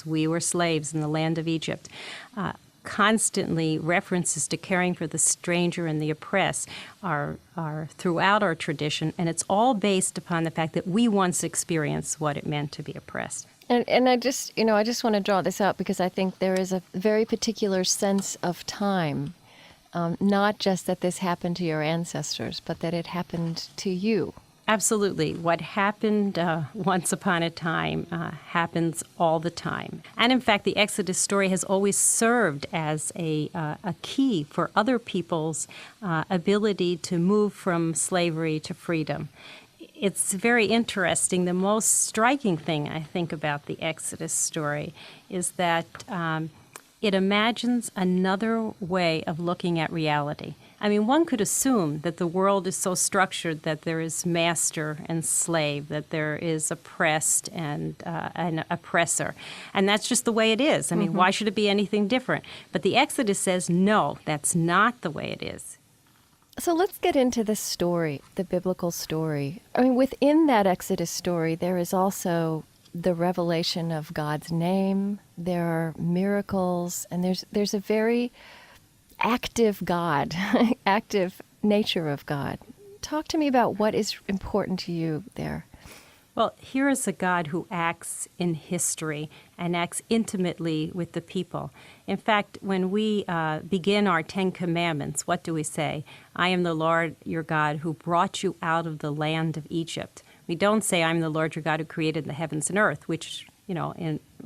words, we were slaves in the land of Egypt. Constantly references to caring for the stranger and the oppressed are throughout our tradition, and it's all based upon the fact that we once experienced what it meant to be oppressed. And I just want to draw this out because I think there is a very particular sense of time, not just that this happened to your ancestors, but that it happened to you. Absolutely. What happened once upon a time happens all the time. And in fact, the Exodus story has always served as a key for other people's ability to move from slavery to freedom. It's very interesting. The most striking thing, I think, about the Exodus story is that it imagines another way of looking at reality. I mean, one could assume that the world is so structured that there is master and slave, that there is oppressed and an oppressor. And that's just the way it is. I mean, why should it be anything different? But the Exodus says, no, that's not the way it is. So let's get into the story, the biblical story. I mean, within that Exodus story, there is also the revelation of God's name. There are miracles, and there's a very active God, active nature of God. Talk to me about what is important to you there. Well, here is a God who acts in history and acts intimately with the people. In fact, when we begin our 10 Commandments, what do we say? I am the Lord your God who brought you out of the land of Egypt. We don't say, I'm the Lord your God who created the heavens and earth, which,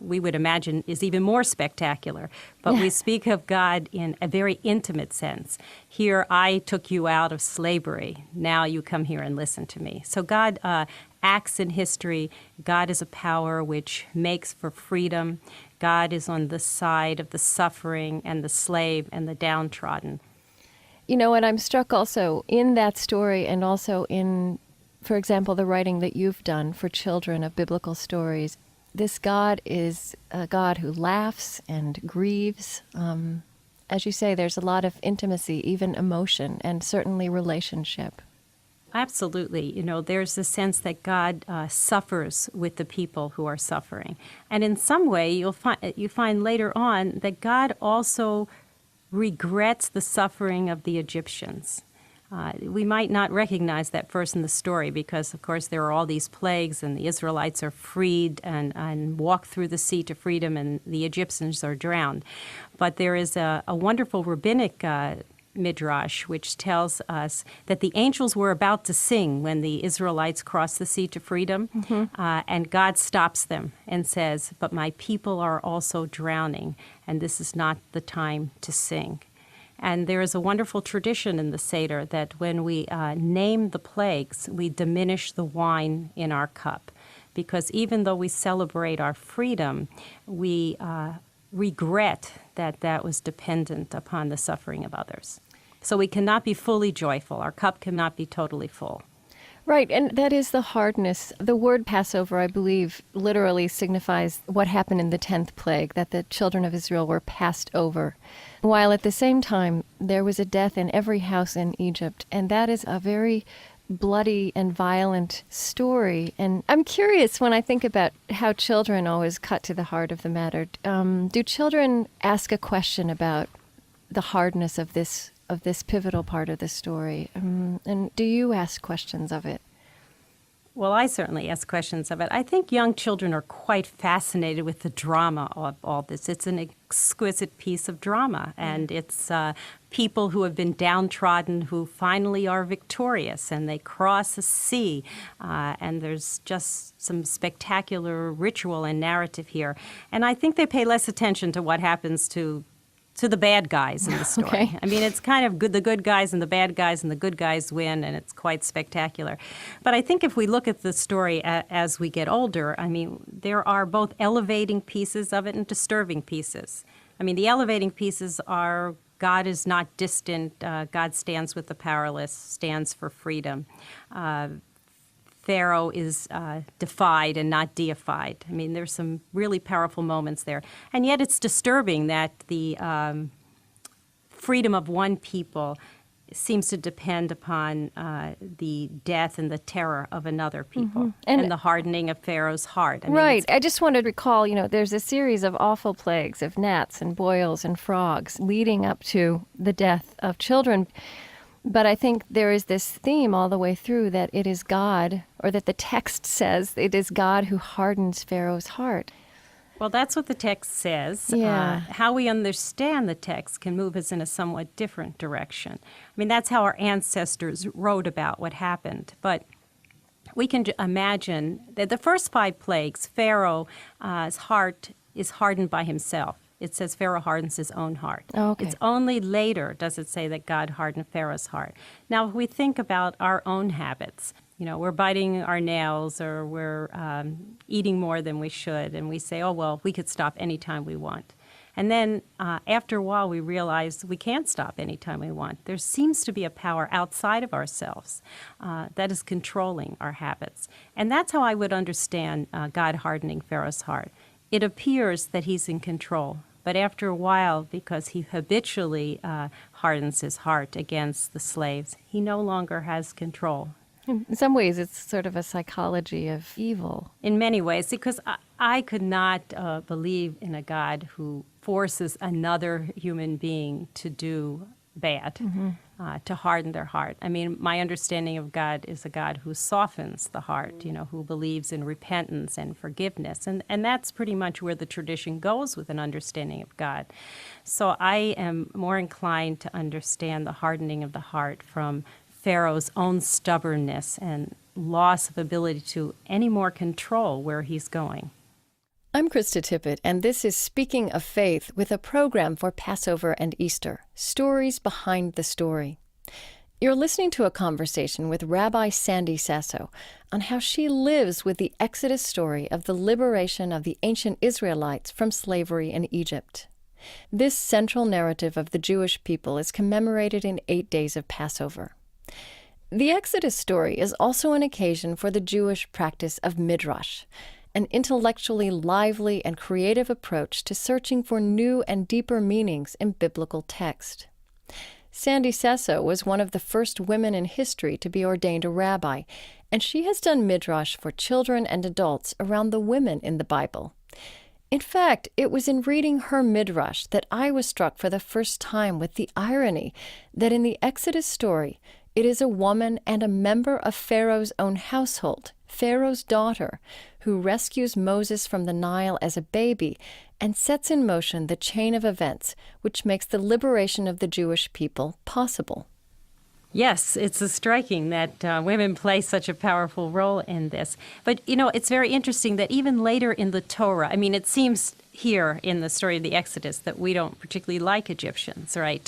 we would imagine is even more spectacular. But we speak of God in a very intimate sense. Here, I took you out of slavery. Now you come here and listen to me. So God acts in history. God is a power which makes for freedom. God is on the side of the suffering and the slave and the downtrodden. And I'm struck also in that story and also in, for example, the writing that you've done for children of biblical stories. This God is a God who laughs and grieves. As you say, there's a lot of intimacy, even emotion, and certainly relationship. Absolutely. There's the sense that God suffers with the people who are suffering. And in some way, you find later on that God also regrets the suffering of the Egyptians. We might not recognize that first in the story because, of course, there are all these plagues and the Israelites are freed and walk through the sea to freedom and the Egyptians are drowned. But there is a wonderful rabbinic midrash which tells us that the angels were about to sing when the Israelites crossed the sea to freedom, and God stops them and says, but my people are also drowning, and this is not the time to sing. And there is a wonderful tradition in the Seder that when we name the plagues, we diminish the wine in our cup. Because even though we celebrate our freedom, we regret that that was dependent upon the suffering of others. So we cannot be fully joyful. Our cup cannot be totally full. Right, and that is the hardness. The word Passover, I believe, literally signifies what happened in the 10th plague, that the children of Israel were passed over, while at the same time there was a death in every house in Egypt, and that is a very bloody and violent story. And I'm curious when I think about how children always cut to the heart of the matter. Do children ask a question about the hardness of this pivotal part of the story? And do you ask questions of it? Well, I certainly ask questions of it. I think young children are quite fascinated with the drama of all this. It's an exquisite piece of drama, and it's people who have been downtrodden who finally are victorious, and they cross a sea, and there's just some spectacular ritual and narrative here. And I think they pay less attention to what happens to the bad guys in the story. Okay. I mean, it's kind of the good guys and the bad guys, and the good guys win, and it's quite spectacular. But I think if we look at the story as we get older, I mean, there are both elevating pieces of it and disturbing pieces. I mean, the elevating pieces are God is not distant. God stands with the powerless, stands for freedom. Pharaoh is defied and not deified. I mean, there's some really powerful moments there. And yet it's disturbing that the freedom of one people seems to depend upon the death and the terror of another people and the hardening of Pharaoh's heart. I mean, Right. I just wanted to recall, there's a series of awful plagues of gnats and boils and frogs leading up to the death of children. But I think there is this theme all the way through that it is God, or that the text says it is God who hardens Pharaoh's heart. Well, that's what the text says. Yeah. How we understand the text can move us in a somewhat different direction. I mean, that's how our ancestors wrote about what happened. But we can imagine that the first 5 plagues, Pharaoh's heart is hardened by himself. It says Pharaoh hardens his own heart. Oh, okay. It's only later does it say that God hardened Pharaoh's heart. Now, if we think about our own habits, we're biting our nails, or we're eating more than we should, and we say, oh, well, we could stop anytime we want. And then after a while, we realize we can't stop anytime we want. There seems to be a power outside of ourselves that is controlling our habits. And that's how I would understand God hardening Pharaoh's heart. It appears that he's in control. But after a while, because he habitually hardens his heart against the slaves, he no longer has control. In some ways, it's sort of a psychology of evil. In many ways, because I could not believe in a God who forces another human being to do bad, to harden their heart. I mean, my understanding of God is a God who softens the heart, who believes in repentance and forgiveness. And that's pretty much where the tradition goes with an understanding of God. So I am more inclined to understand the hardening of the heart from Pharaoh's own stubbornness and loss of ability to any more control where he's going. I'm Krista Tippett, and this is Speaking of Faith, with a program for Passover and Easter, Stories Behind the Story. You're listening to a conversation with Rabbi Sandy Sasso on how she lives with the Exodus story of the liberation of the ancient Israelites from slavery in Egypt. This central narrative of the Jewish people is commemorated in 8 days of Passover. The Exodus story is also an occasion for the Jewish practice of midrash, an intellectually lively and creative approach to searching for new and deeper meanings in biblical text. Sandy Sasso was one of the first women in history to be ordained a rabbi, and she has done midrash for children and adults around the women in the Bible. In fact, it was in reading her midrash that I was struck for the first time with the irony that in the Exodus story, it is a woman and a member of Pharaoh's own household, Pharaoh's daughter, who rescues Moses from the Nile as a baby and sets in motion the chain of events which makes the liberation of the Jewish people possible. Yes, it's striking that women play such a powerful role in this. But, it's very interesting that even later in the Torah, I mean, it seems here in the story of the Exodus that we don't particularly like Egyptians, right,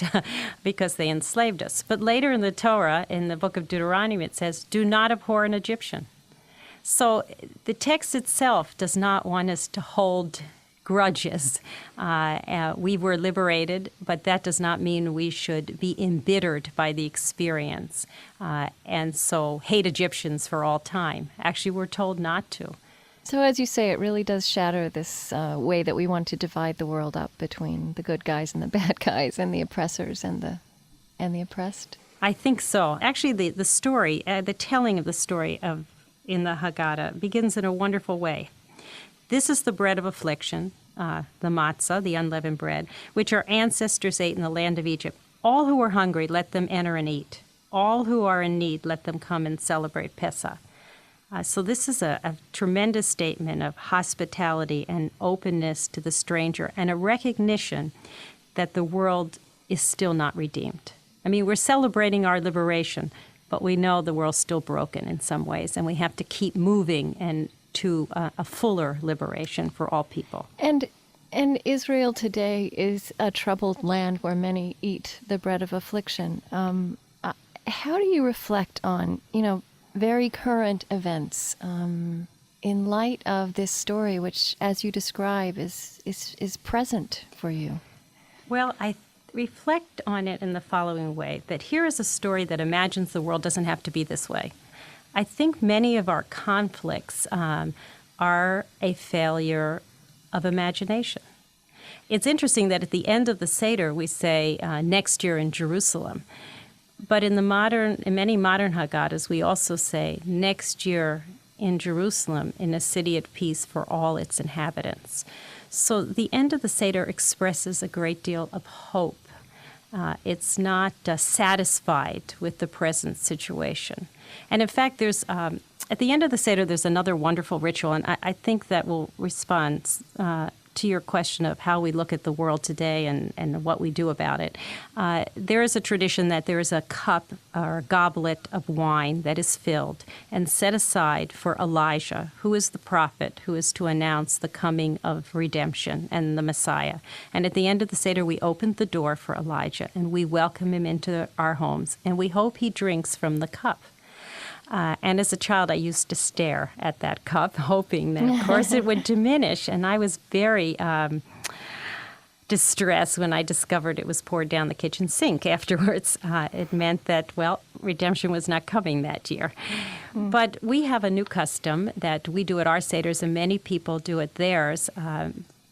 because they enslaved us. But later in the Torah, in the book of Deuteronomy, it says, do not abhor an Egyptian. So the text itself does not want us to hold grudges. We were liberated, but that does not mean we should be embittered by the experience and so hate Egyptians for all time. Actually, we're told not to. So as you say, it really does shatter this way that we want to divide the world up between the good guys and the bad guys and the oppressors and the oppressed. I think so. Actually, the story, the telling of the story in the Haggadah begins in a wonderful way. This is the bread of affliction, the matzah, the unleavened bread, which our ancestors ate in the land of Egypt. All who are hungry, let them enter and eat. All who are in need, let them come and celebrate Pesach. So this is a tremendous statement of hospitality and openness to the stranger and a recognition that the world is still not redeemed. I mean, we're celebrating our liberation, but we know the world's still broken in some ways, and we have to keep moving and to a fuller liberation for all people. And Israel today is a troubled land where many eat the bread of affliction. How do you reflect on, very current events in light of this story, which, as you describe, is present for you? Well, I reflect on it in the following way, that here is a story that imagines the world doesn't have to be this way. I think many of our conflicts are a failure of imagination. It's interesting that at the end of the Seder we say, next year in Jerusalem. But in many modern Haggadahs, we also say, next year in Jerusalem, in a city at peace for all its inhabitants. So the end of the Seder expresses a great deal of hope. It's not satisfied with the present situation. And in fact, there's at the end of the Seder, there's another wonderful ritual, and I think that will respond to your question of how we look at the world today and what we do about it. There is a tradition that there is a cup or a goblet of wine that is filled and set aside for Elijah, who is the prophet who is to announce the coming of redemption and the Messiah. And at the end of the Seder, we open the door for Elijah, and we welcome him into our homes, and we hope he drinks from the cup. And as a child, I used to stare at that cup, hoping that, of course, it would diminish. And I was very distressed when I discovered it was poured down the kitchen sink afterwards. It meant that, well, redemption was not coming that year. But we have a new custom that we do at our Seders, and many people do at theirs.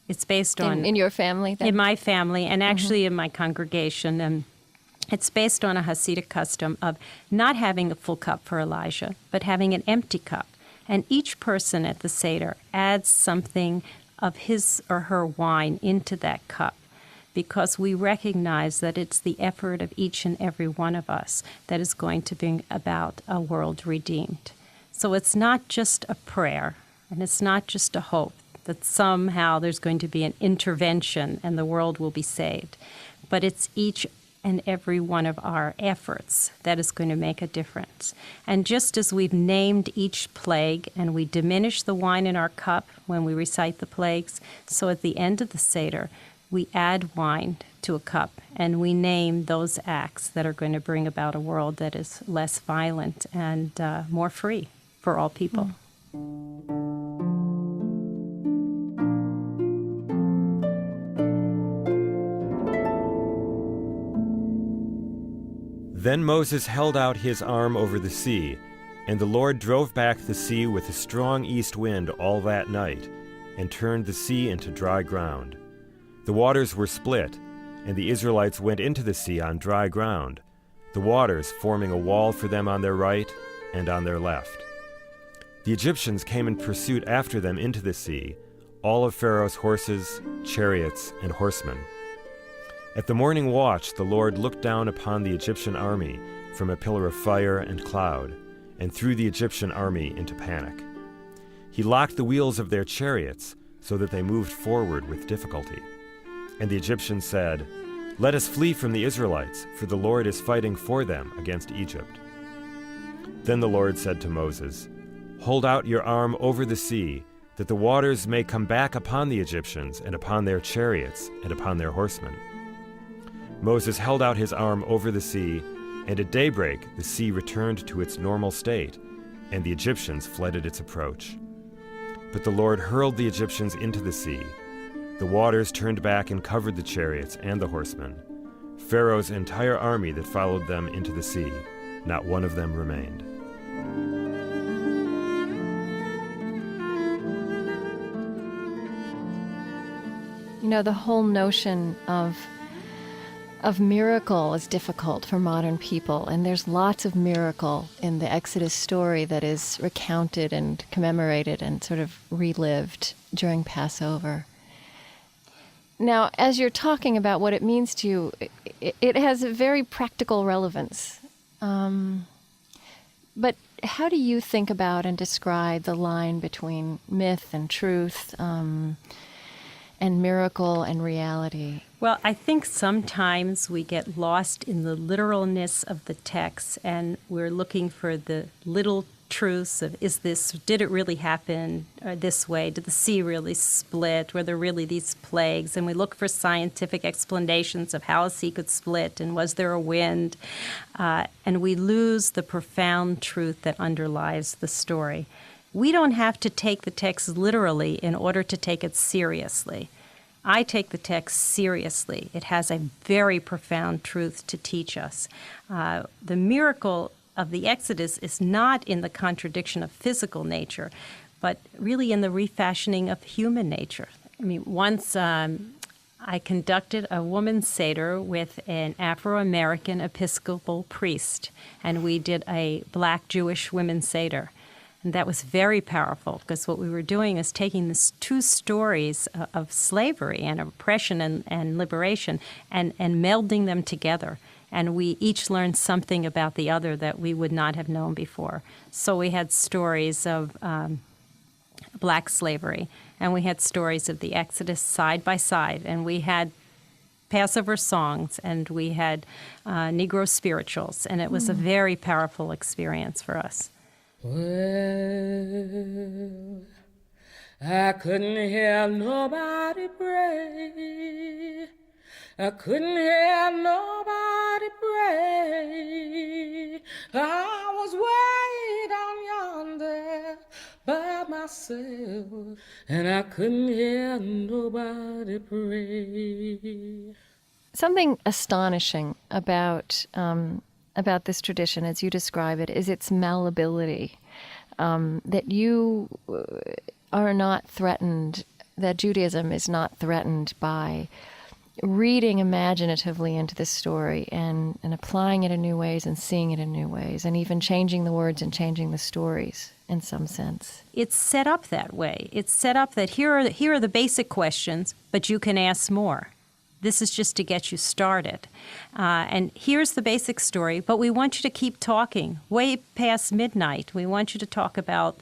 It's based on... In your family, then? In my family, and actually in my congregation. And it's based on a Hasidic custom of not having a full cup for Elijah, but having an empty cup. And each person at the Seder adds something of his or her wine into that cup, because we recognize that it's the effort of each and every one of us that is going to bring about a world redeemed. So it's not just a prayer, and it's not just a hope that somehow there's going to be an intervention and the world will be saved, but it's each and every one of our efforts that is going to make a difference. And just as we've named each plague and we diminish the wine in our cup when we recite the plagues, so at the end of the Seder, we add wine to a cup and we name those acts that are going to bring about a world that is less violent and more free for all people. Then Moses held out his arm over the sea, and the Lord drove back the sea with a strong east wind all that night, and turned the sea into dry ground. The waters were split, and the Israelites went into the sea on dry ground, the waters forming a wall for them on their right and on their left. The Egyptians came in pursuit after them into the sea, all of Pharaoh's horses, chariots, and horsemen. At the morning watch, the Lord looked down upon the Egyptian army from a pillar of fire and cloud, and threw the Egyptian army into panic. He locked the wheels of their chariots so that they moved forward with difficulty. And the Egyptians said, "Let us flee from the Israelites, for the Lord is fighting for them against Egypt." Then the Lord said to Moses, "Hold out your arm over the sea, that the waters may come back upon the Egyptians and upon their chariots and upon their horsemen." Moses held out his arm over the sea, and at daybreak the sea returned to its normal state, and the Egyptians fled at its approach. But the Lord hurled the Egyptians into the sea. The waters turned back and covered the chariots and the horsemen. Pharaoh's entire army that followed them into the sea, not one of them remained. You know, the whole notion of miracle is difficult for modern people, and there's lots of miracle in the Exodus story that is recounted and commemorated and sort of relived during Passover. Now, as you're talking about what it means to you, it has a very practical relevance. But how do you think about and describe the line between myth and truth, and miracle and reality? Well, I think sometimes we get lost in the literalness of the text, and we're looking for the little truths of, did it really happen this way? Did the sea really split? Were there really these plagues? And we look for scientific explanations of how a sea could split, and was there a wind? And we lose the profound truth that underlies the story. We don't have to take the text literally in order to take it seriously. I take the text seriously. It has a very profound truth to teach us. The miracle of the Exodus is not in the contradiction of physical nature, but really in the refashioning of human nature. I mean, once I I conducted a woman's Seder with an Afro-American Episcopal priest, and we did a Black Jewish women's Seder. And that was very powerful, because what we were doing is taking these two stories of slavery and oppression and liberation and melding them together. And we each learned something about the other that we would not have known before. So we had stories of Black slavery, and we had stories of the Exodus side by side, and we had Passover songs, and we had Negro spirituals, and it was a very powerful experience for us. Well, I couldn't hear nobody pray. I couldn't hear nobody pray. I was way down yonder by myself, and I couldn't hear nobody pray. Something astonishing about this tradition, as you describe it, is its malleability. That you are not threatened, that Judaism is not threatened by reading imaginatively into this story and applying it in new ways and seeing it in new ways and even changing the words and changing the stories in some sense. It's set up that way. It's set up that here are the basic questions, but you can ask more. This is just to get you started. And here's the basic story, but we want you to keep talking way past midnight. We want you to talk about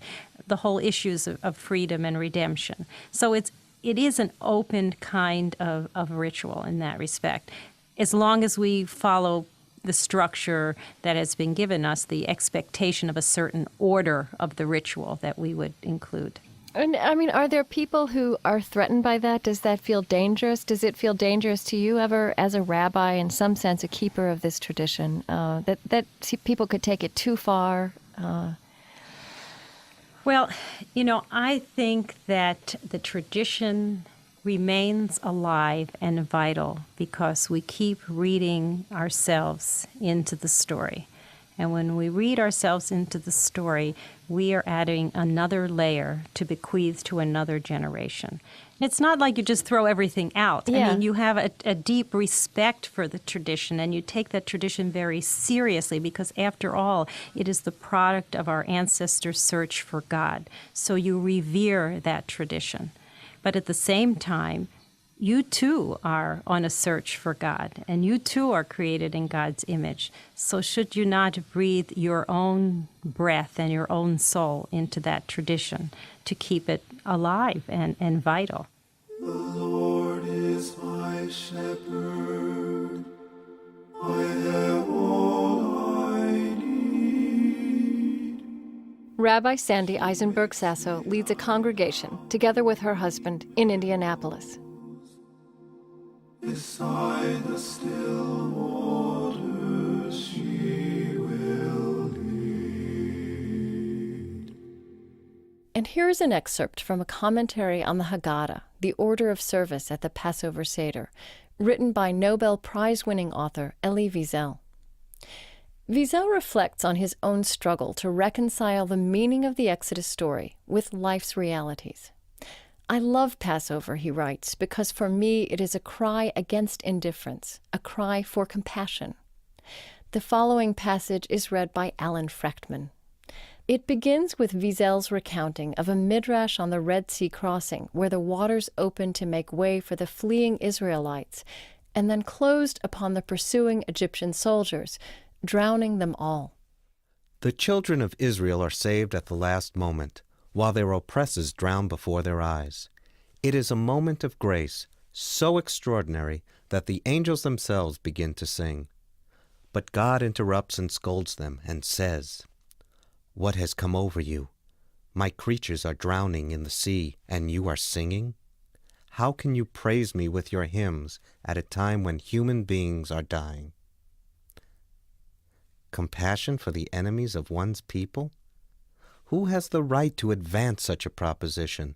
the whole issues of freedom and redemption. So it is an open kind of ritual in that respect, as long as we follow the structure that has been given us, the expectation of a certain order of the ritual that we would include. And I mean, are there people who are threatened by that? Does that feel dangerous? Does it feel dangerous to you ever, as a rabbi, in some sense, a keeper of this tradition, that people could take it too far? Well, I think that the tradition remains alive and vital because we keep reading ourselves into the story. And when we read ourselves into the story, we are adding another layer to bequeath to another generation. It's not like you just throw everything out. Yeah. I mean, you have a deep respect for the tradition, and you take that tradition very seriously because, after all, it is the product of our ancestors' search for God. So you revere that tradition. But at the same time, you too are on a search for God, and you too are created in God's image. So should you not breathe your own breath and your own soul into that tradition to keep it alive and vital? The Lord is my shepherd, I have all I need. Rabbi Sandy Eisenberg Sasso leads a congregation, together with her husband, in Indianapolis. Beside the still waters she will lead. And here is an excerpt from a commentary on the Haggadah, the order of service at the Passover Seder, written by Nobel Prize-winning author Elie Wiesel. Wiesel reflects on his own struggle to reconcile the meaning of the Exodus story with life's realities. I love Passover, he writes, because for me it is a cry against indifference, a cry for compassion. The following passage is read by Alan Frechtman. It begins with Wiesel's recounting of a midrash on the Red Sea crossing, where the waters opened to make way for the fleeing Israelites, and then closed upon the pursuing Egyptian soldiers, drowning them all. The children of Israel are saved at the last moment, while their oppressors drown before their eyes. It is a moment of grace so extraordinary that the angels themselves begin to sing. But God interrupts and scolds them and says, "What has come over you? My creatures are drowning in the sea, and you are singing? How can you praise me with your hymns at a time when human beings are dying?" Compassion for the enemies of one's people? Who has the right to advance such a proposition?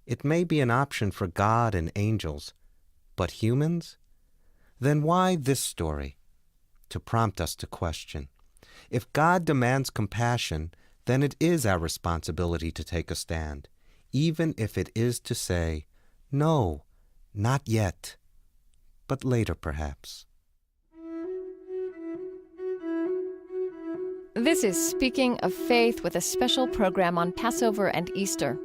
It may be an option for God and angels, but humans? Then why this story? To prompt us to question. If God demands compassion, then it is our responsibility to take a stand, even if it is to say, "No, not yet. but later perhaps. This is Speaking of Faith with a special program on Passover and Easter.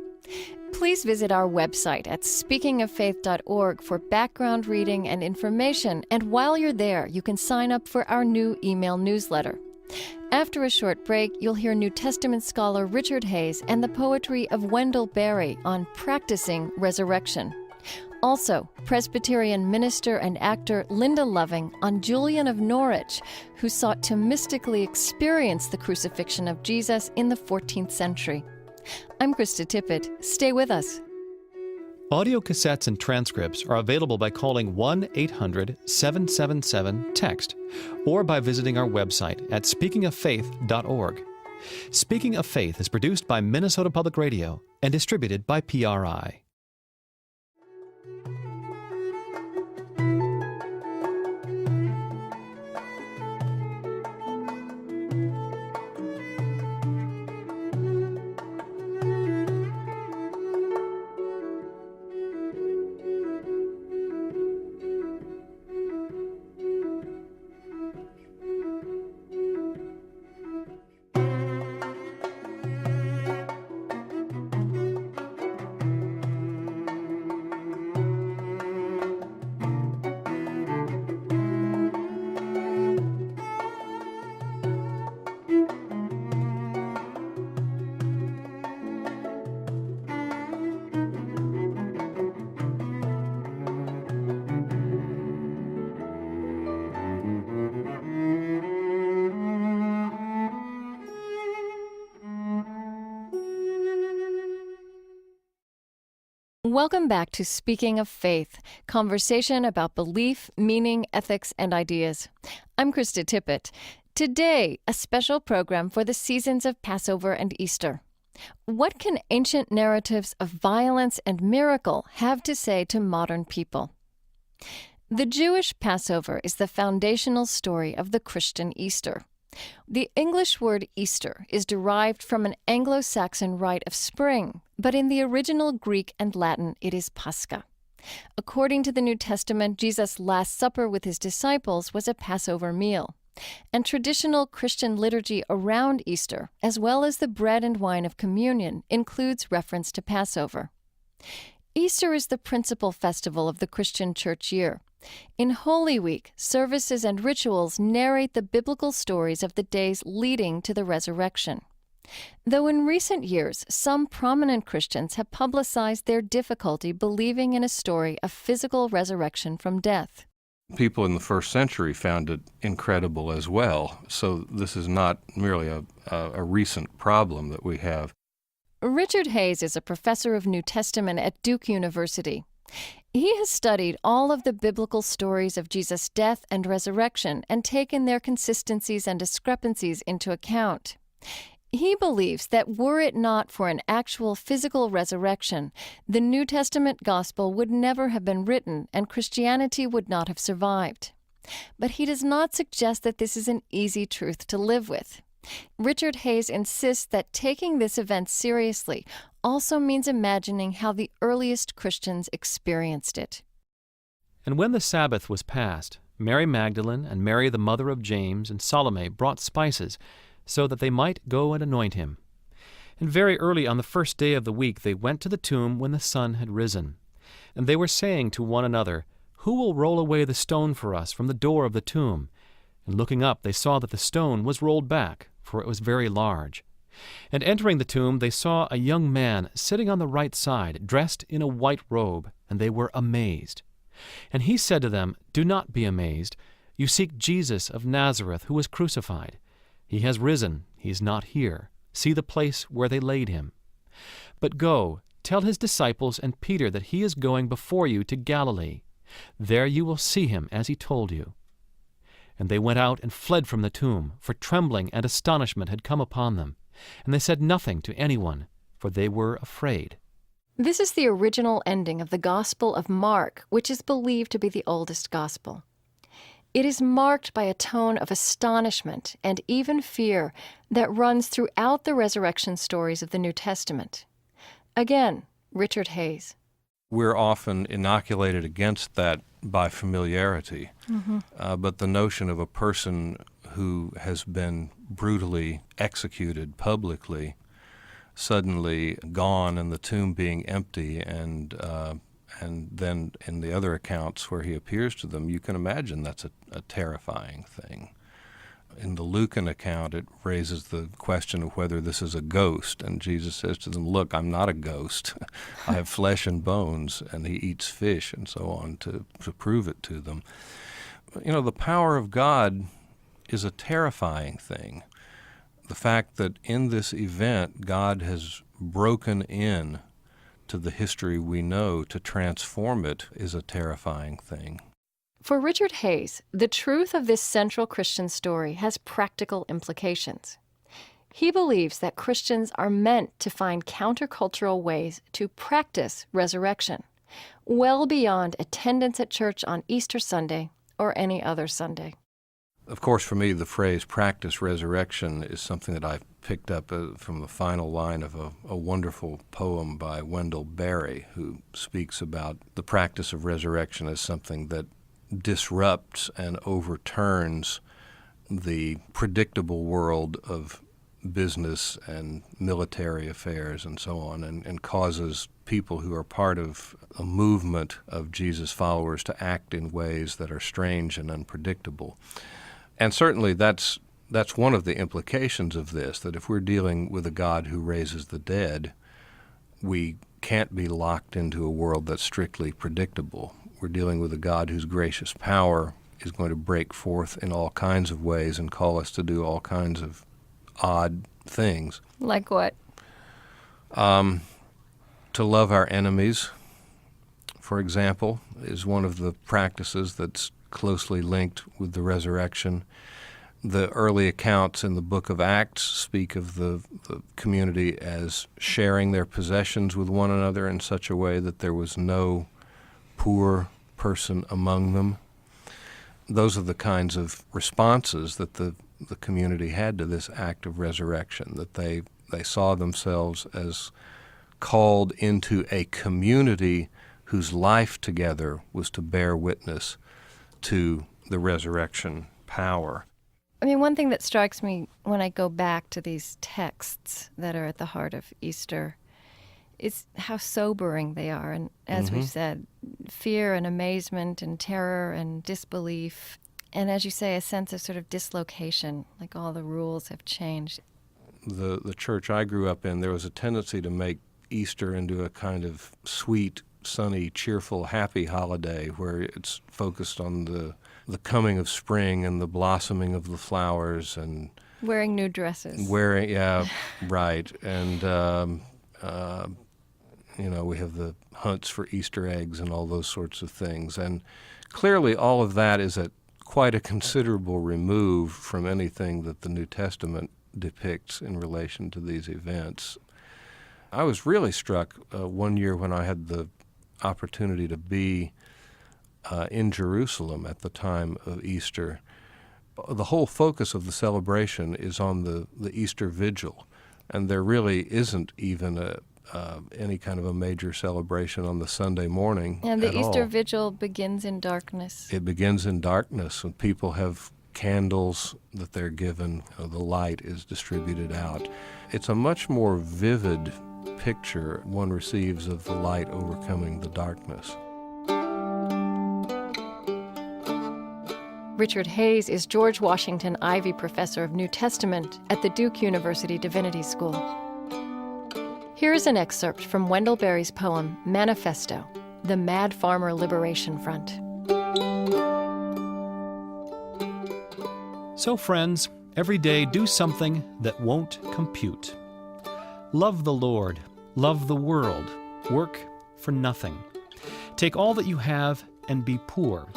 Please visit our website at speakingoffaith.org for background reading and information, and while you're there, you can sign up for our new email newsletter. After a short break, you'll hear New Testament scholar Richard Hays and the poetry of Wendell Berry on practicing resurrection. Also, Presbyterian minister and actor Linda Loving on Julian of Norwich, who sought to mystically experience the crucifixion of Jesus in the 14th century. I'm Krista Tippett. Stay with us. Audio cassettes and transcripts are available by calling 1-800-777-TEXT or by visiting our website at speakingoffaith.org. Speaking of Faith is produced by Minnesota Public Radio and distributed by PRI. Welcome back to Speaking of Faith, conversation about belief, meaning, ethics, and ideas. I'm Krista Tippett. Today, a special program for the seasons of Passover and Easter. What can ancient narratives of violence and miracle have to say to modern people? The Jewish Passover is the foundational story of the Christian Easter. The English word Easter is derived from an Anglo-Saxon rite of spring, but in the original Greek and Latin it is Pascha. According to the New Testament, Jesus' Last Supper with his disciples was a Passover meal. And traditional Christian liturgy around Easter, as well as the bread and wine of communion, includes reference to Passover. Easter is the principal festival of the Christian church year. In Holy Week, services and rituals narrate the biblical stories of the days leading to the resurrection. Though in recent years, some prominent Christians have publicized their difficulty believing in a story of physical resurrection from death. People in the first century found it incredible as well, so this is not merely a recent problem that we have. Richard Hays is a professor of New Testament at Duke University. He has studied all of the biblical stories of Jesus' death and resurrection and taken their consistencies and discrepancies into account. He believes that were it not for an actual physical resurrection, the New Testament gospel would never have been written and Christianity would not have survived. But he does not suggest that this is an easy truth to live with. Richard Hays insists that taking this event seriously also means imagining how the earliest Christians experienced it. And when the Sabbath was past, Mary Magdalene and Mary the mother of James and Salome brought spices, so that they might go and anoint him. And very early on the first day of the week they went to the tomb when the sun had risen. And they were saying to one another, "Who will roll away the stone for us from the door of the tomb?" And looking up they saw that the stone was rolled back, for it was very large. And entering the tomb they saw a young man sitting on the right side, dressed in a white robe, and they were amazed. And he said to them, "Do not be amazed. You seek Jesus of Nazareth, who was crucified. He has risen. He is not here. See the place where they laid him. But go, tell his disciples and Peter that he is going before you to Galilee. There you will see him as he told you." And they went out and fled from the tomb, for trembling and astonishment had come upon them. And they said nothing to anyone, for they were afraid. This is the original ending of the Gospel of Mark, which is believed to be the oldest gospel. It is marked by a tone of astonishment and even fear that runs throughout the resurrection stories of the New Testament. Again, Richard Hays. We're often inoculated against that by familiarity. But the notion of a person who has been brutally executed publicly, suddenly gone and the tomb being empty, and then in the other accounts where he appears to them, you can imagine that's a terrifying thing. In the Lucan account, it raises the question of whether this is a ghost, and Jesus says to them, look, I'm not a ghost. I have flesh and bones, and he eats fish and so on to prove it to them. You know, the power of God is a terrifying thing. The fact that in this event, God has broken in to the history we know to transform it is a terrifying thing. For Richard Hays, the truth of this central Christian story has practical implications. He believes that Christians are meant to find countercultural ways to practice resurrection, well beyond attendance at church on Easter Sunday or any other Sunday. Of course, for me, the phrase practice resurrection is something that I picked up from the final line of a wonderful poem by Wendell Berry, who speaks about the practice of resurrection as something that disrupts and overturns the predictable world of business and military affairs and so on, and causes people who are part of a movement of Jesus' followers to act in ways that are strange and unpredictable. And certainly that's one of the implications of this, that if we're dealing with a God who raises the dead, we can't be locked into a world that's strictly predictable. We're dealing with a God whose gracious power is going to break forth in all kinds of ways and call us to do all kinds of odd things. Like what? To love our enemies, for example, is one of the practices that's closely linked with the resurrection. The early accounts in the book of Acts speak of the community as sharing their possessions with one another in such a way that there was no poor person among them. Those are the kinds of responses that the community had to this act of resurrection, that they saw themselves as called into a community whose life together was to bear witness to the resurrection power. I mean, one thing that strikes me when I go back to these texts that are at the heart of Easter is how sobering they are. And as we've said, fear and amazement and terror and disbelief. And as you say, a sense of sort of dislocation, like all the rules have changed. The church I grew up in, there was a tendency to make Easter into a kind of sweet, sunny, cheerful, happy holiday where it's focused on the coming of spring and the blossoming of the flowers and wearing new dresses. Right. And we have the hunts for Easter eggs and all those sorts of things. And clearly all of that is at quite a considerable remove from anything that the New Testament depicts in relation to these events. I was really struck one year when I had the opportunity to be in Jerusalem at the time of Easter. The whole focus of the celebration is on the Easter Vigil, and there really isn't even any kind of a major celebration on the Sunday morning. And the Easter all. Vigil begins in darkness. It begins in darkness, and people have candles that they're given. The light is distributed out. It's a much more vivid picture one receives of the light overcoming the darkness. Richard Hays is George Washington Ivey Professor of New Testament at the Duke University Divinity School. Here is an excerpt from Wendell Berry's poem, Manifesto, The Mad Farmer Liberation Front. So, friends, every day do something that won't compute. Love the Lord, love the world, work for nothing. Take all that you have and be poor.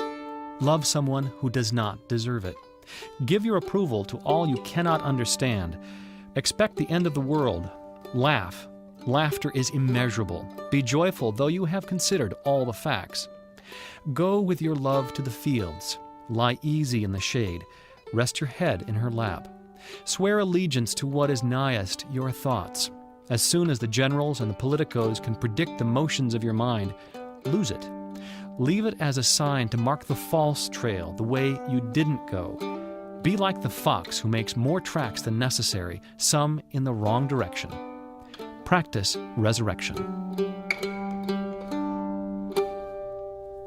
Love someone who does not deserve it. Give your approval to all you cannot understand. Expect the end of the world. Laugh. Laughter is immeasurable. Be joyful, though you have considered all the facts. Go with your love to the fields. Lie easy in the shade. Rest your head in her lap. Swear allegiance to what is nighest your thoughts. As soon as the generals and the politicos can predict the motions of your mind, lose it. Leave it as a sign to mark the false trail, the way you didn't go. Be like the fox who makes more tracks than necessary, some in the wrong direction. Practice resurrection.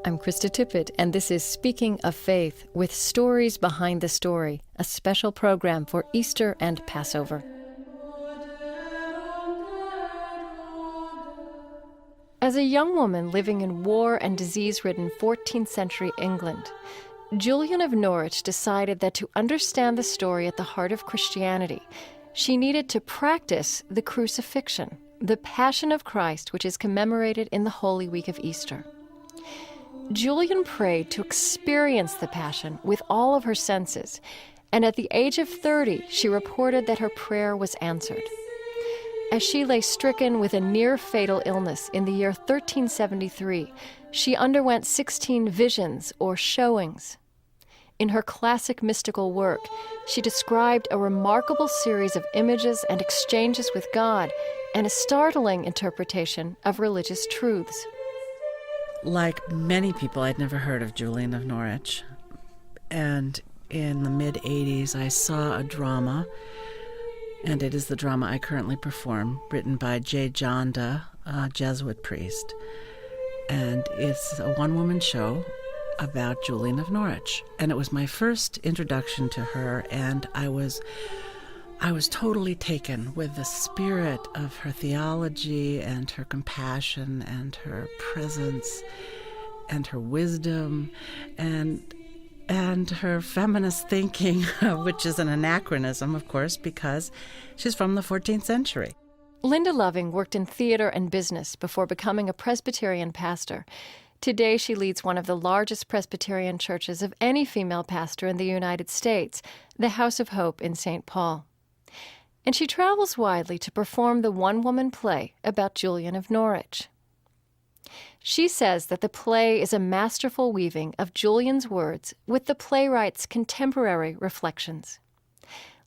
I'm Krista Tippett, and this is Speaking of Faith with Stories Behind the Story, a special program for Easter and Passover. As a young woman living in war and disease-ridden 14th century England, Julian of Norwich decided that to understand the story at the heart of Christianity, she needed to practice the crucifixion, the Passion of Christ, which is commemorated in the Holy Week of Easter. Julian prayed to experience the Passion with all of her senses, and at the age of 30, she reported that her prayer was answered. As she lay stricken with a near-fatal illness in the year 1373, she underwent 16 visions or showings. In her classic mystical work, she described a remarkable series of images and exchanges with God and a startling interpretation of religious truths. Like many people, I'd never heard of Julian of Norwich. And in the mid-'80s, I saw a drama, and it is the drama I currently perform, written by J. Janda, a Jesuit priest. And it's a one-woman show about Julian of Norwich. And it was my first introduction to her, and I was totally taken with the spirit of her theology and her compassion and her presence and her wisdom and her feminist thinking, which is an anachronism, of course, because she's from the 14th century. Linda Loving worked in theater and business before becoming a Presbyterian pastor. Today, she leads one of the largest Presbyterian churches of any female pastor in the United States, the House of Hope in St. Paul. And she travels widely to perform the one-woman play about Julian of Norwich. She says that the play is a masterful weaving of Julian's words with the playwright's contemporary reflections.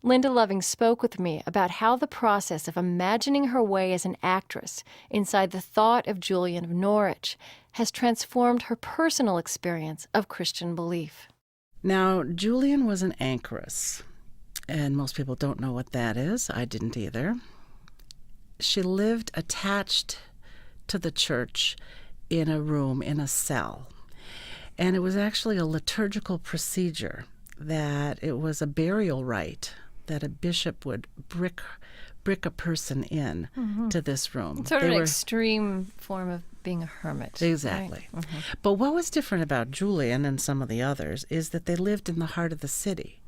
Linda Loving spoke with me about how the process of imagining her way as an actress inside the thought of Julian of Norwich has transformed her personal experience of Christian belief. Now, Julian was an anchoress, and most people don't know what that is. I didn't either. She lived attached to the church in a room, in a cell. And it was actually a liturgical procedure, that it was a burial rite, that a bishop would brick a person in to this room. Sort of an extreme form of being a hermit. Exactly. Right? But what was different about Julian and some of the others is that they lived in the heart of the city.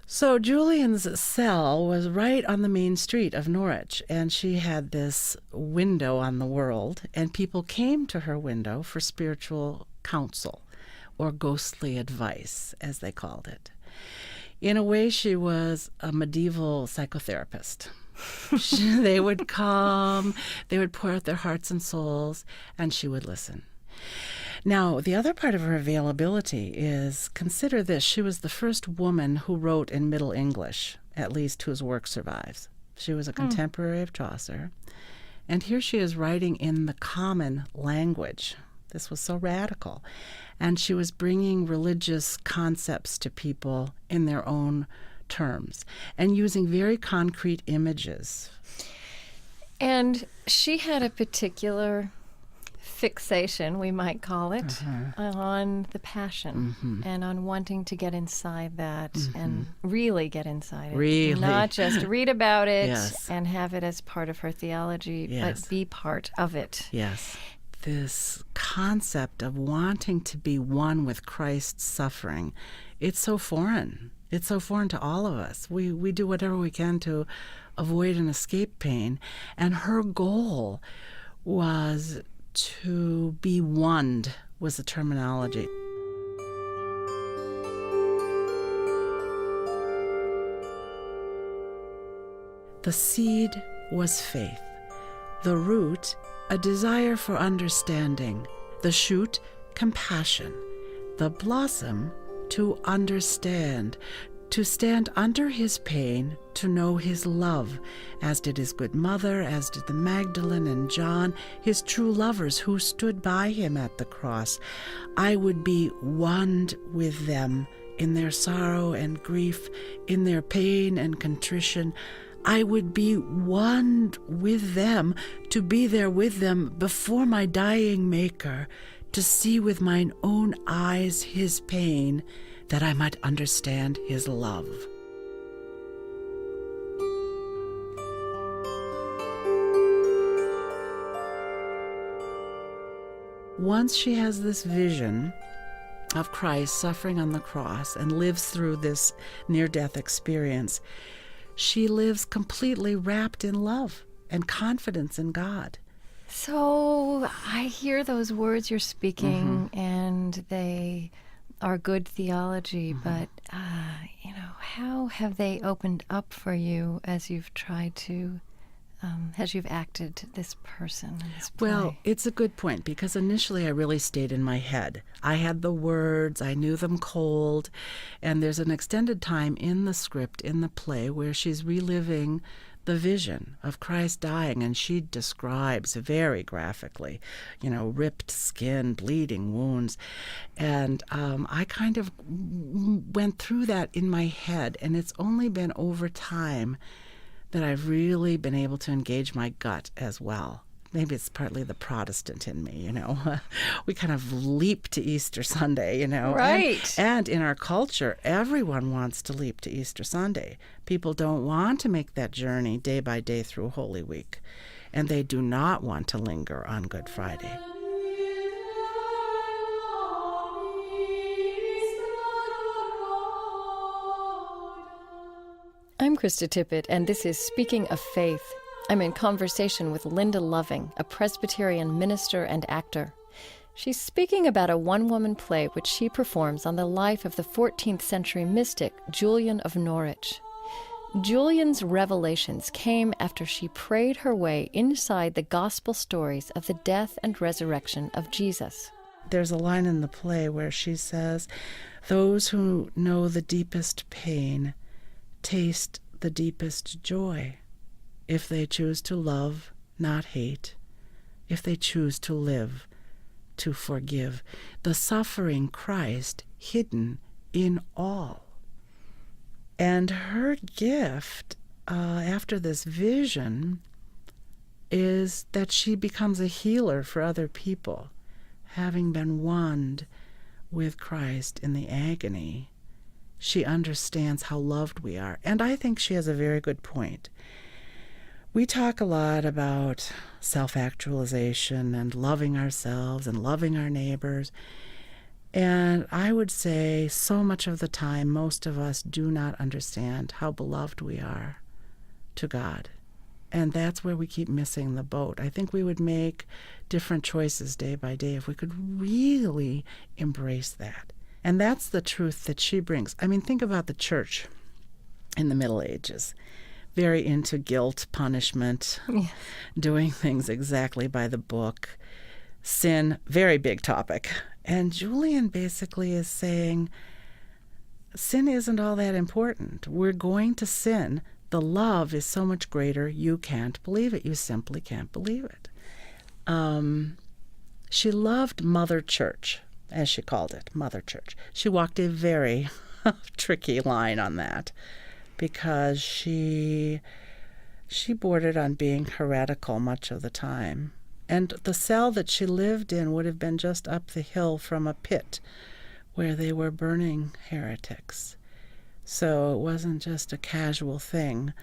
So Julian's cell was right on the main street of Norwich, and she had this window on the world, and people came to her window for spiritual counsel, or ghostly advice, as they called it. In a way, she was a medieval psychotherapist. They would come, they would pour out their hearts and souls, and she would listen. Now, the other part of her availability is, consider this, she was the first woman who wrote in Middle English, at least whose work survives. She was a contemporary of Chaucer, and here she is writing in the common language. This was so radical. And she was bringing religious concepts to people in their own terms and using very concrete images. And she had a particular fixation, we might call it, on the Passion and on wanting to get inside that and really get inside it. Really. Not just read about it and have it as part of her theology, but be part of it. Yes. This concept of wanting to be one with Christ's suffering, it's so foreign. It's so foreign to all of us. We do whatever we can to avoid and escape pain. And her goal was to be one, was the terminology. The seed was faith. The root, a desire for understanding. The shoot, compassion. The blossom, to understand. to stand under his pain, to know his love, as did his good mother, as did the Magdalene and John, his true lovers who stood by him at the cross. I would be one with them in their sorrow and grief, in their pain and contrition. I would be one with them, to be there with them before my dying Maker, to see with mine own eyes his pain, that I might understand his love. Once she has this vision of Christ suffering on the cross and lives through this near-death experience, she lives completely wrapped in love and confidence in God. So I hear those words you're speaking, and they are good theology, but, how have they opened up for you as you've tried to, as you've acted this person in this play? Well, it's a good point, because initially I really stayed in my head. I had the words, I knew them cold, and there's an extended time in the script, in the play, where she's reliving the vision of Christ dying, and she describes very graphically, ripped skin, bleeding wounds. And I kind of went through that in my head, and it's only been over time that I've really been able to engage my gut as well. Maybe it's partly the Protestant in me, We kind of leap to Easter Sunday, Right. And in our culture, everyone wants to leap to Easter Sunday. People don't want to make that journey day by day through Holy Week, and they do not want to linger on Good Friday. I'm Krista Tippett, and this is Speaking of Faith. I'm in conversation with Linda Loving, a Presbyterian minister and actor. She's speaking about a one-woman play which she performs on the life of the 14th century mystic Julian of Norwich. Julian's revelations came after she prayed her way inside the gospel stories of the death and resurrection of Jesus. There's a line in the play where she says, "Those who know the deepest pain taste the deepest joy, if they choose to love, not hate, if they choose to live, to forgive. The suffering Christ hidden in all." And her gift after this vision is that she becomes a healer for other people, having been one with Christ in the agony. She understands how loved we are. And I think she has a very good point. We talk a lot about self-actualization and loving ourselves and loving our neighbors. And I would say so much of the time, most of us do not understand how beloved we are to God. And that's where we keep missing the boat. I think we would make different choices day by day if we could really embrace that. And that's the truth that she brings. I mean, think about the church in the Middle Ages. Very into guilt, punishment, doing things exactly by the book. Sin, very big topic. And Julian basically is saying, sin isn't all that important. We're going to sin. The love is so much greater, you can't believe it. You simply can't believe it. She loved Mother Church, as she called it, Mother Church. She walked a very tricky line on that, because she bordered on being heretical much of the time. And the cell that she lived in would have been just up the hill from a pit where they were burning heretics. So it wasn't just a casual thing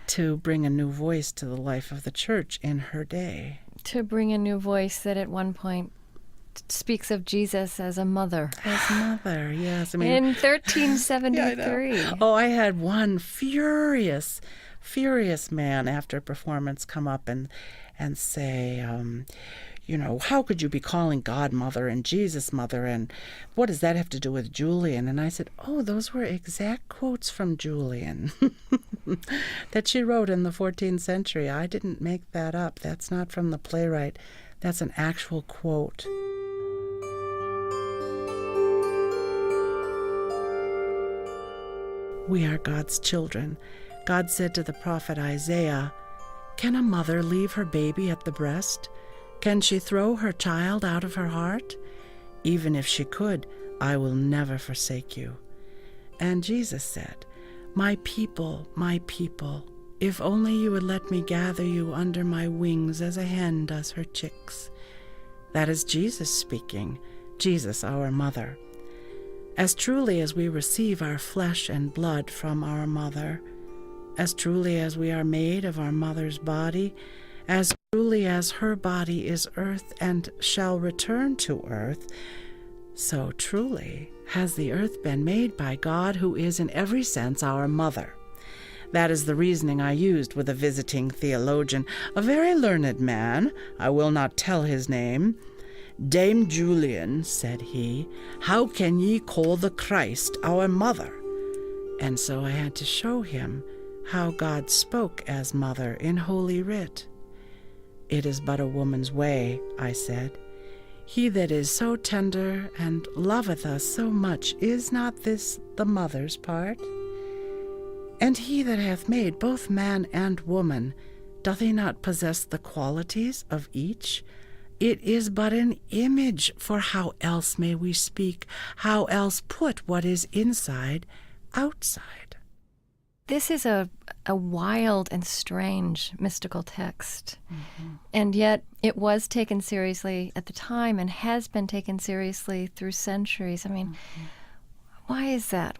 to bring a new voice to the life of the church in her day. To bring a new voice that at one point speaks of Jesus as a mother. As mother, yes. I mean, in 1373. Yeah, I had one furious man after a performance come up and say, how could you be calling God mother and Jesus mother, and what does that have to do with Julian? And I said, those were exact quotes from Julian that she wrote in the 14th century. I didn't make that up. That's not from the playwright. That's an actual quote. We are God's children. God said to the prophet Isaiah, "Can a mother leave her baby at the breast? Can she throw her child out of her heart? Even if she could, I will never forsake you." And Jesus said, my people, if only you would let me gather you under my wings as a hen does her chicks." That is Jesus speaking, Jesus, our mother. As truly as we receive our flesh and blood from our mother, as truly as we are made of our mother's body, as truly as her body is earth and shall return to earth, so truly has the earth been made by God, who is in every sense our mother. That is the reasoning I used with a visiting theologian, a very learned man, I will not tell his name. "Dame Julian," said he, "how can ye call the Christ our mother?" And so I had to show him how God spoke as mother in Holy Writ. "It is but a woman's way," I said. "He that is so tender and loveth us so much, is not this the mother's part? And he that hath made both man and woman, doth he not possess the qualities of each? It is but an image, for how else may we speak? How else put what is inside outside?" This is a wild and strange mystical text. And yet it was taken seriously at the time and has been taken seriously through centuries. I mean, why is that?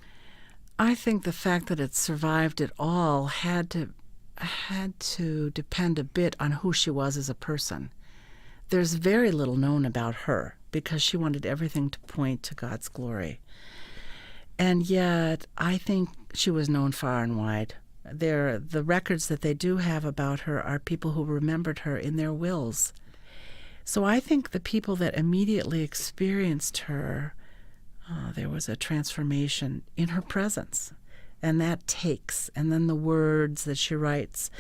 I think the fact that it survived it all had to depend a bit on who she was as a person. There's very little known about her because she wanted everything to point to God's glory. And yet, I think she was known far and wide. The records that they do have about her are people who remembered her in their wills. So I think the people that immediately experienced her, there was a transformation in her presence. And that takes, and then the words that she writes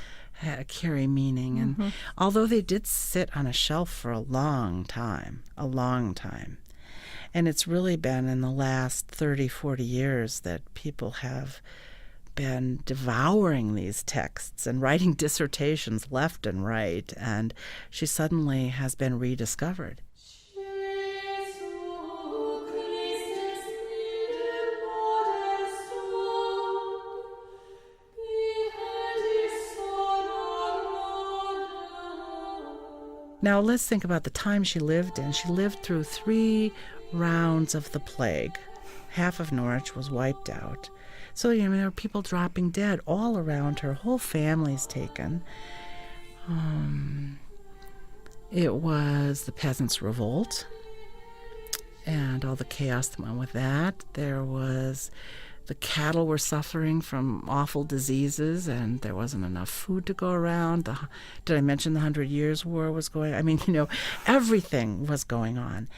carry meaning. And although they did sit on a shelf for a long time, and it's really been in the last 30, 40 years that people have been devouring these texts and writing dissertations left and right, and she suddenly has been rediscovered. Now let's think about the time she lived in. She lived through 3 rounds of the plague. Half of Norwich was wiped out. So, there were people dropping dead all around her. Whole families taken. It was the Peasants' Revolt and all the chaos that went with that. There was the cattle were suffering from awful diseases, and there wasn't enough food to go around. Did I mention the 100 Years' War was going on? I mean, everything was going on.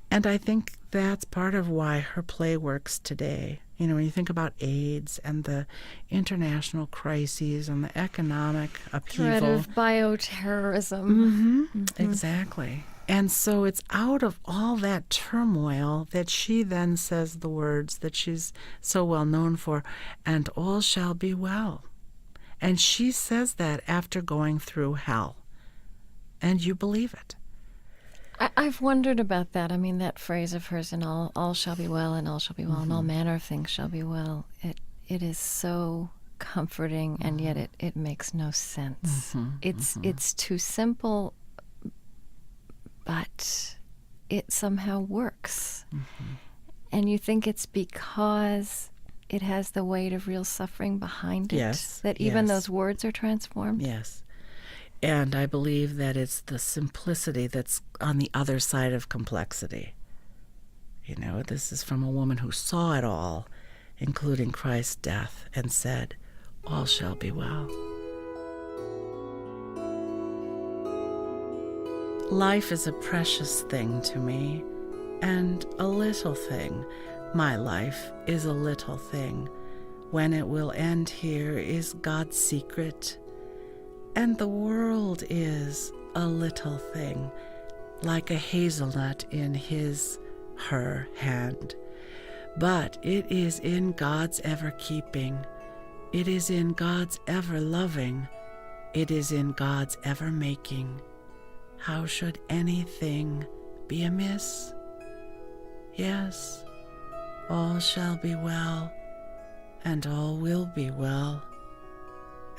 And I think that's part of why her play works today. When you think about AIDS and the international crises and the economic upheaval. Threat of bioterrorism. Exactly. And so it's out of all that turmoil that she then says the words that she's so well known for, "And all shall be well." And she says that after going through hell. And you believe it. I've wondered about that. I mean, that phrase of hers, "and all shall be well, and all shall be well, and all manner of things shall be well." It is so comforting, and yet it makes no sense. It's too simple, but it somehow works. And you think it's because it has the weight of real suffering behind it, that even those words are transformed? Yes. And I believe that it's the simplicity that's on the other side of complexity. This is from a woman who saw it all, including Christ's death, and said, "All shall be well." Life is a precious thing to me, and a little thing. My life is a little thing. When it will end here is God's secret. And the world is a little thing, like a hazelnut in her hand. But it is in God's ever-keeping. It is in God's ever-loving. It is in God's ever-making. How should anything be amiss? Yes, all shall be well, and all will be well.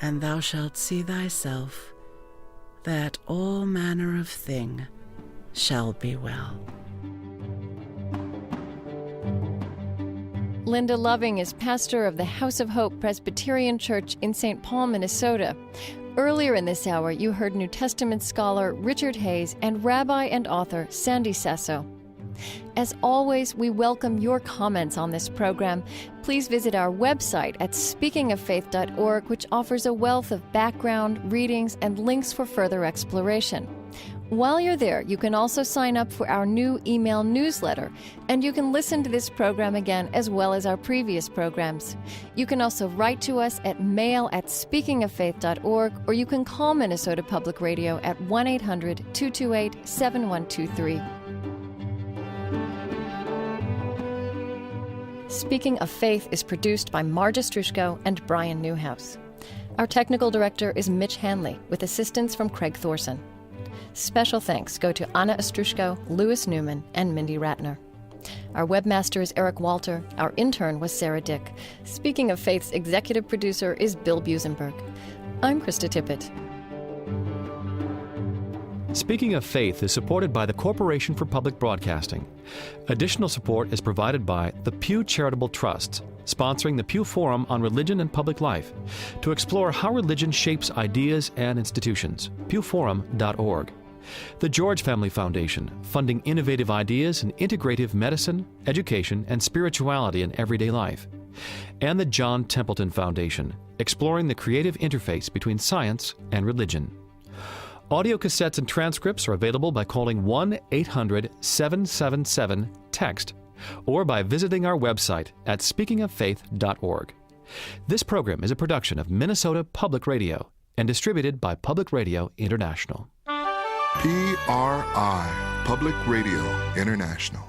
And thou shalt see thyself, that all manner of thing shall be well. Linda Loving is pastor of the House of Hope Presbyterian Church in St. Paul, Minnesota. Earlier in this hour, you heard New Testament scholar Richard Hayes and rabbi and author Sandy Sasso. As always, we welcome your comments on this program. Please visit our website at speakingoffaith.org, which offers a wealth of background, readings, and links for further exploration. While you're there, you can also sign up for our new email newsletter, and you can listen to this program again as well as our previous programs. You can also write to us at mail@speakingoffaith.org, or you can call Minnesota Public Radio at 1-800-228-7123. Speaking of Faith is produced by Marja Strushko and Brian Newhouse. Our technical director is Mitch Hanley, with assistance from Craig Thorson. Special thanks go to Anna Ostrushko, Louis Newman, and Mindy Ratner. Our webmaster is Eric Walter. Our intern was Sarah Dick. Speaking of Faith's executive producer is Bill Busenberg. I'm Krista Tippett. Speaking of Faith is supported by the Corporation for Public Broadcasting. Additional support is provided by the Pew Charitable Trust, sponsoring the Pew Forum on Religion and Public Life, to explore how religion shapes ideas and institutions. pewforum.org. The George Family Foundation, funding innovative ideas in integrative medicine, education, and spirituality in everyday life. And the John Templeton Foundation, exploring the creative interface between science and religion. Audio cassettes and transcripts are available by calling 1-800-777-TEXT or by visiting our website at speakingoffaith.org. This program is a production of Minnesota Public Radio and distributed by Public Radio International. PRI, Public Radio International.